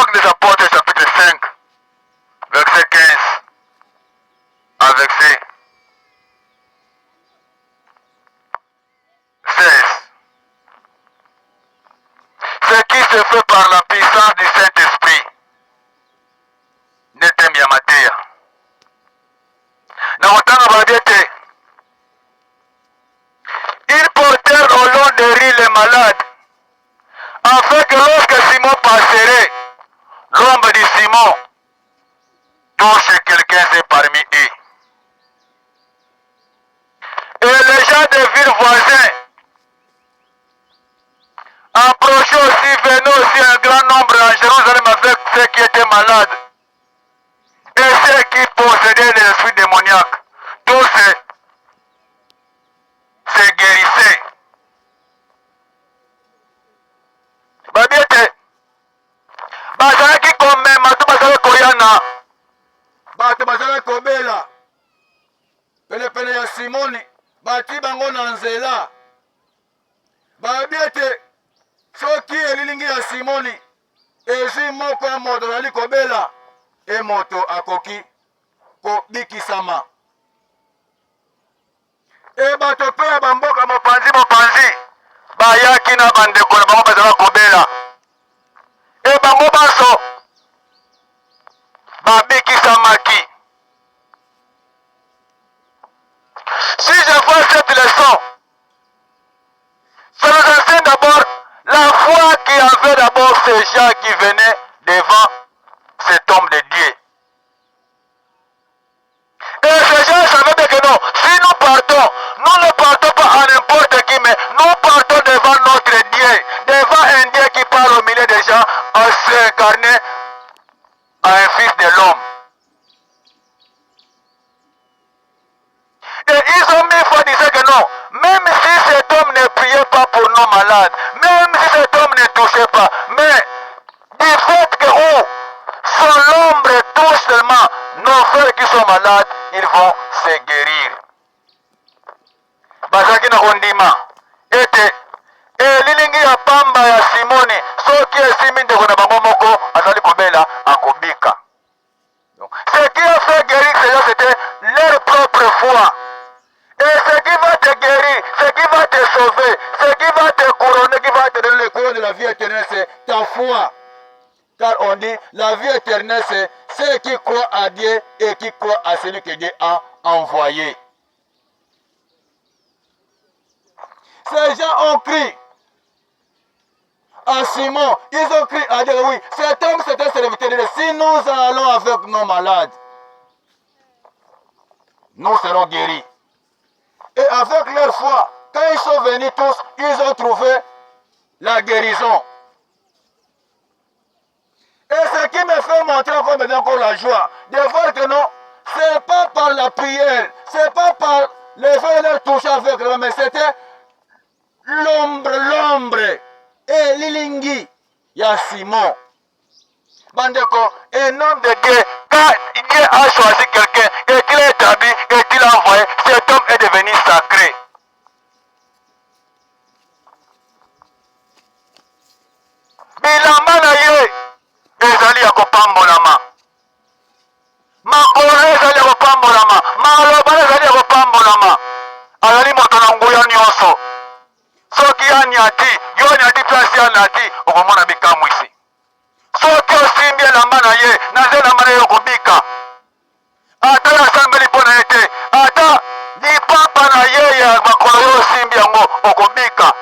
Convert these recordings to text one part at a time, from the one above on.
Actes des Apôtres, chapitre 5, verset 15 à verset 16. Ce qui se fait par la puissance du Saint-Esprit n'était bien matière. Na otanga badiete. Ils portèrent au long des rues les malades, afin que lorsque Simon passerait, l'ombre de Simon touche quelqu'un parmi eux. Et les gens des villes voisines approchaient aussi, venaient aussi un grand nombre à Jérusalem avec ceux qui étaient malades et ceux qui possédaient les esprits démoniaques. Tous se guérissaient. Babiete, bazalaki komema to bazalaki koyana, bato bazalaki kobela penepene ya Simoni, bati bango na nzela. Babi ete soki elilingi ya Simoni ezwi moko ya moto azali kobela, e moto akoki kobikisama. E bato mpe ya bamboka mopanzi bayaki na bandeko na bango bazalaki kobela, e bango baso babikisamaki. Si je vois cette leçon, ça nous enseigne d'abord la foi qui avait d'abord ces gens qui venaient devant cet homme de Dieu. Et ces gens savaient bien que non, si nous partons, nous ne partons pas à n'importe qui, mais nous partons devant notre Dieu, devant un Dieu qui parle au milieu des gens, à s'incarner à un fils de l'homme. Et ils ont mis foi, disaient que non, même si cet homme ne priait pas pour nos malades, même si cet homme ne touchait pas, mais du fait que son ombre touche seulement nos frères qui sont malades, ils vont se guérir. Bazaki na kondima ete elilingi ya pamba ya Simoni soki esimi ndeko na bango moko azali kobela akobika. Ce qui a fait guérir ces gens, c'était leur propre foi. Et ce qui va te guérir, ce qui va te sauver, ce qui va te couronner, qui va te donner le couronne de la vie éternelle, c'est ta foi. Car on dit, la vie éternelle, c'est ceux qui croient à Dieu et qui croient à celui que Dieu a envoyé. Ces gens ont crié à Simon, ils ont crié à Dieu, oui, cet homme c'était serviteur de Dieu. Si nous allons avec nos malades, nous serons guéris. Et avec leur foi, quand ils sont venus tous, ils ont trouvé la guérison. Et ce qui me fait montrer encore maintenant encore la joie, de voir que non, ce n'est pas par la prière, ce n'est pas par les gens leur toucher avec eux, mais c'était l'ombre, et l'ilingi, il y a Simon. Bandeko, un homme de Dieu, quand Dieu a choisi quelqu'un et qu'il a établi et qu'il a envoyé, cet homme est devenu sacré. Bilamba na ye ezali ya kopambolama, makolo ezali ya kopambolama, maloba ezali ya kopambolama. Azali moto na nguya nyonso, soki anyati yo anyati place anati okomona bikamwisi. Soki osimbi elamba na ye naza elamba na ye okobika, ata yasambeli mpo na ye te, ata lipapa na ye ya makolo yo osimbi yango okobika,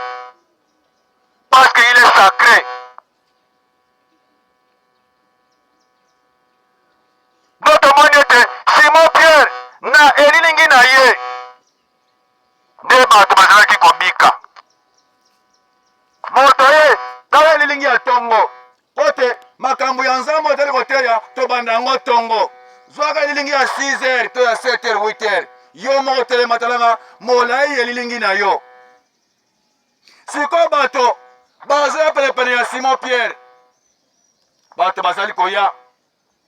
parce qu'il est sacré. Notomoni ete Simon Pierre na elilingi na ye nde bato bazalaki kobika. Moto ye tala elilingi ya tongo kote makambo ya nzambo otali koteya tobanda yango tongo. Zwaka elilingi ya 6h to ya 7h 8h yo moko telema talanga molai elilingi na yo. Siko bato bazala penepene ya Simon Pierre, bato bazali koya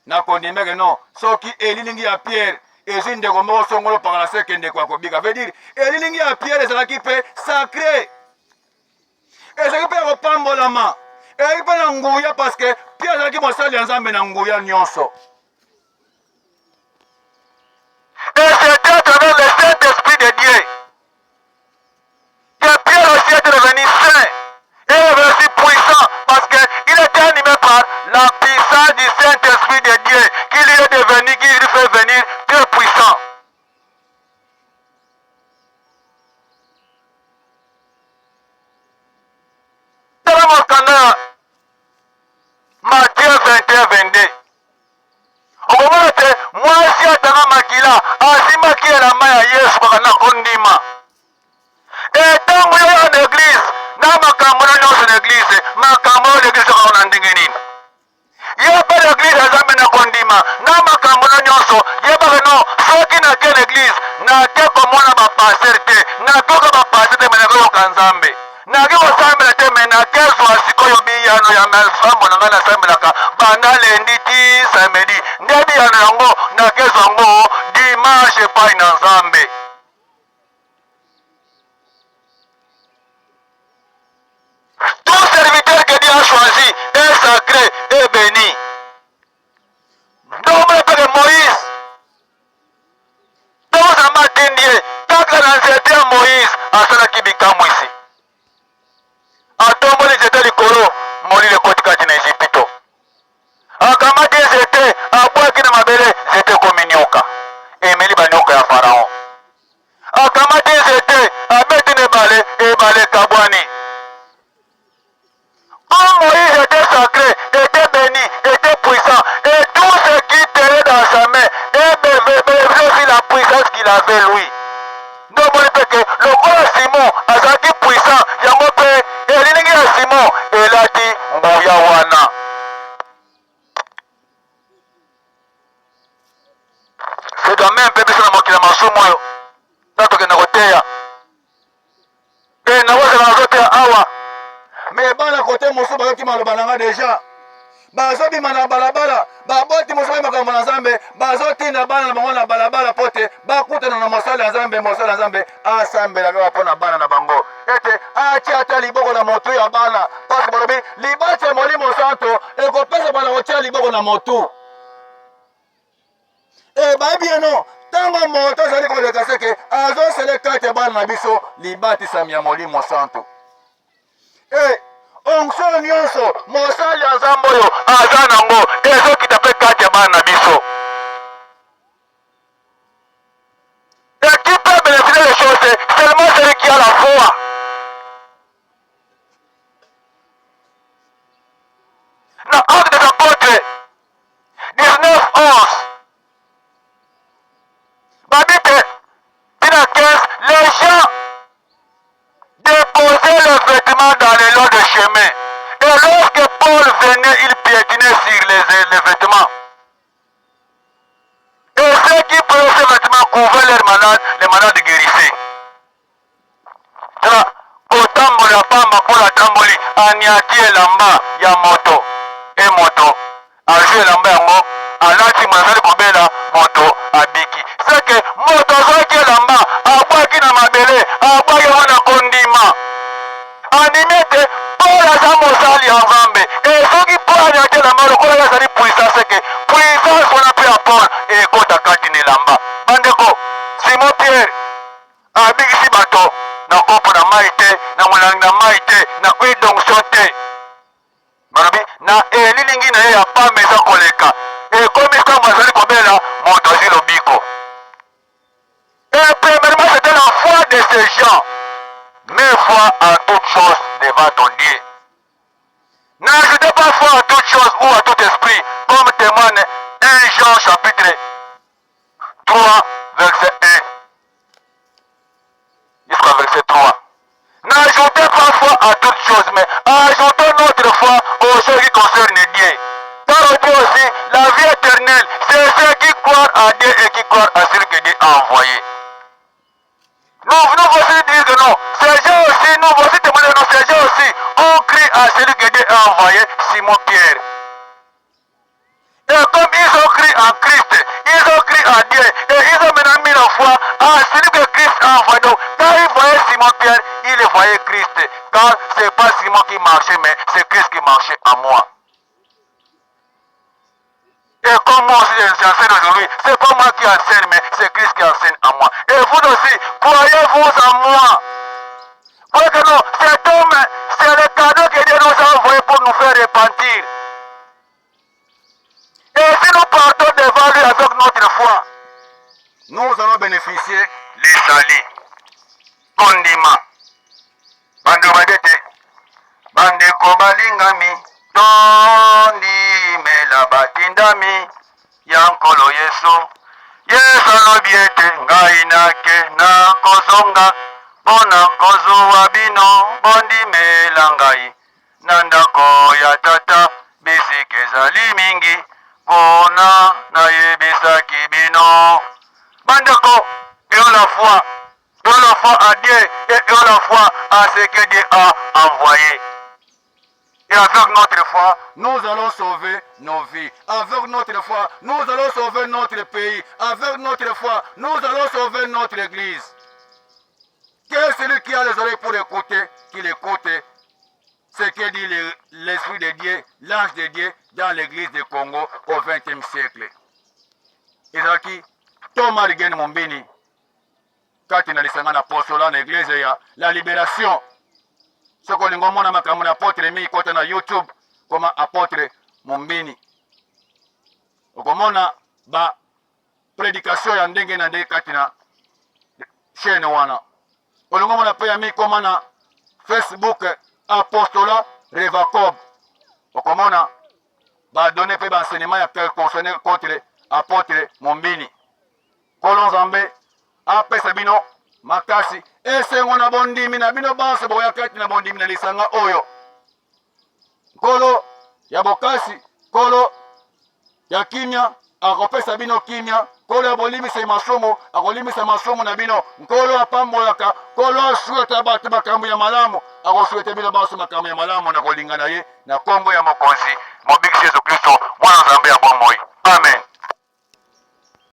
na kondimeke non, soki elilingi ya Pierre ezwi ndeko moko songolo pakala seke ndeko akobika. Veut dire elilingi ya Pierre ezalaki mpe sacré, ezalaki mpe kopambolama, ezalaki mpe na nguya parce que Pierre azalaki mosali ya Nzambe na nguya nyonso. Et c'était à travers le Saint-Esprit de Dieu que Pierre aussi est devenu saint et aussi puissant parce qu'il était animé par la puissance du Saint-Esprit de Dieu qu'il est devenu, qui lui fait venir très puissant. Matthieu 21-22. Okomona te mwasi atanga makila asimaki elamba ya Yesu kaka na kondima. Etango yo na église na makambo na nyonso na église makambo ya église kaka na ndenge nini. Yeba l'église azambe na kondima na makambo na nyonso yeba no soki na ke l'église na te komona ba pasteur te na toka ba pasteur te mena ko kanzambe. Naki kosambela te me nakezwa sikoyo biyano ya malfambo na ngai nasambelaka banda lendi ti samedi nde biyano yango nakezwa yango dimanche epai na Nzambe. Tout serviteur que Dieu a choisi est sacré et béni. Donc peke Moïse tozamba tindie taka na nzete ya Moïse asalaki bikambo isi atomboli nzete likolo molili ekoti kati na Ejipito. Akamati nzete abwaki na mabele nzete ekomi nyoka emeli banyoka ya Faraon. Akamati nzete abeti na ebale ekabwani. Oh, Moïse était sacré, était béni, était puissant et tout ce qui tenait dans sa main et aussi la puissance qu'il avait lui. Donc mon peke le roi Simon azaki puissant yango pe elilingi ya Simon elati mbuya wana. C'est quand même pe biso na mokili ya masumu oyo tatokenda koteya na wazela nazoteya awa me bana kote mosusu bazaki maloba nanga deja bazobima na balabala baboti mosusu makambo na Nzambe bazotinda bana na bango na balabala pote bakutana na mosali ya Nzambe asambela kaka mpo na bana na bango ete atia ata liboko na motu ya bana parce balobi libati ya Molimo Santo ekopesa bana kotia liboko na motu bayebi eno ntango moto azali koleka seke azosele kati ya bana na biso libatisami ya Molimo Santo. Onction nyonso mosali ya Nzambe oyo aza nango ezokita mpe kati ya bana na biso. Et qui peut bénéficier des choses, c'est seulement celui qui a la foi. Dans Actes des Apôtres 19-11, Babite, 15, les gens déposaient leurs vêtements dans les lots de chemin. Et lorsque Paul venait, il piétinait sur les vêtements. Et ceux qui prenaient ces vêtements couvraient les malades guérissaient. Tala, kotambola pamba pola tamboli aniati elamba ya moto. E moto, ajou elamba yango, alati mwazali kobela moto abiki. C'est que moto azwaki elamba, abwaki na mabele, abwaki wana kondima. Animete, Paul aza mosali ya Nzambe. Et soki Paul aniati elamba lokola yazali puissance ke puissance wana pe ya Paul ekota kati na elamba. Bandeko, Simon Pierre abikisi bato na kopo na mai te, na molangi na mai te, na huile d'onction te. Balobi na elilingi na ye ya pamba eza koleka. Ekomi kama azali kobela moto azwi lobiko. Et premièrement, c'était la foi de ces gens. Mais foi en toutes choses devant ton Dieu. N'ajoutez pas foi à toutes choses ou à tout esprit, comme témoigne 1 Jean chapitre 3, verset 1 jusqu'à verset 3. N'ajoutez pas foi à toutes choses, mais ajoutez notre foi aux choses qui concernent Dieu. Car on dit aussi, la vie éternelle, c'est ceux qui croient à Dieu et qui croient à celui que Dieu a envoyé. Nous voici dire que non, ces gens aussi, nous voici témoigner que non, ces gens aussi ont cru à celui que Dieu a envoyé, Simon Pierre. Et comme ils ont cru en Christ, ils ont cru à Dieu, et ils ont maintenant mis la foi à celui que Christ a envoyé. Donc, quand ils voyaient Simon Pierre, ils voyaient Christ, car ce n'est pas Simon qui marche. marcher, mais c'est Christ qui marchait en moi. Et comme moi aussi j'enseigne aujourd'hui, c'est pas moi qui enseigne, mais c'est Christ qui enseigne en moi. Et vous aussi, croyez-vous en moi. Voyez que non, cet homme, c'est le cadeau que Dieu nous a envoyé pour nous faire repentir. Et si nous partons devant lui avec notre foi, nous allons bénéficier les salis. Kondima. Bando badete. Bande kobalingami. Tondi mela batindami. Yankolo Yesu. Yesu alobiete ngai nake na kozonga. Bona kozuwa bino bondi mela ngai. Nandako ya tata bisike zali mingi. Bona na yebisaki bino. Bandako, et la foi à Dieu et la foi à ce que Dieu a envoyé. Et avec notre foi, nous allons sauver nos vies. Avec notre foi, nous allons sauver notre pays. Avec notre foi, nous allons sauver notre église. Que celui qui a les oreilles pour écouter, qu'il écoute ce que dit l'Esprit de Dieu, l'ange de Dieu dans l'église de Congo au XXe siècle. Ezaki, Thomas Rigen Mumbini, kati na lisanga na postola na église ya la libération. Soko lingo mona makambo na apôtre mi kota na YouTube koma apôtre Mumbini. Okomona ba prédication ya ndenge na ndenge kati na chaîne wana. Olingo mona pe ya mi koma na Facebook apostola Revacob. Okomona ba donner pe ba enseignement ya concerné contre apôtre Mumbini. Kolon Zambe apesa bino makasi esengo na bondimi na bino banse boya kati na bondimi na lisanga oyo. Kolo ya bokasi, kolo ya kimia akopesa bino kimia, kolo ya bolimisa masomo akolimisa masomo na bino, kolo apambolaka, kolo asueta bato makambo ya malamu akosueta bino banse makambo ya malamu na kolingana ye na kombo ya mokonzi mobikisi Yesu Kristo mwana Nzambe ya bomoi. Amen.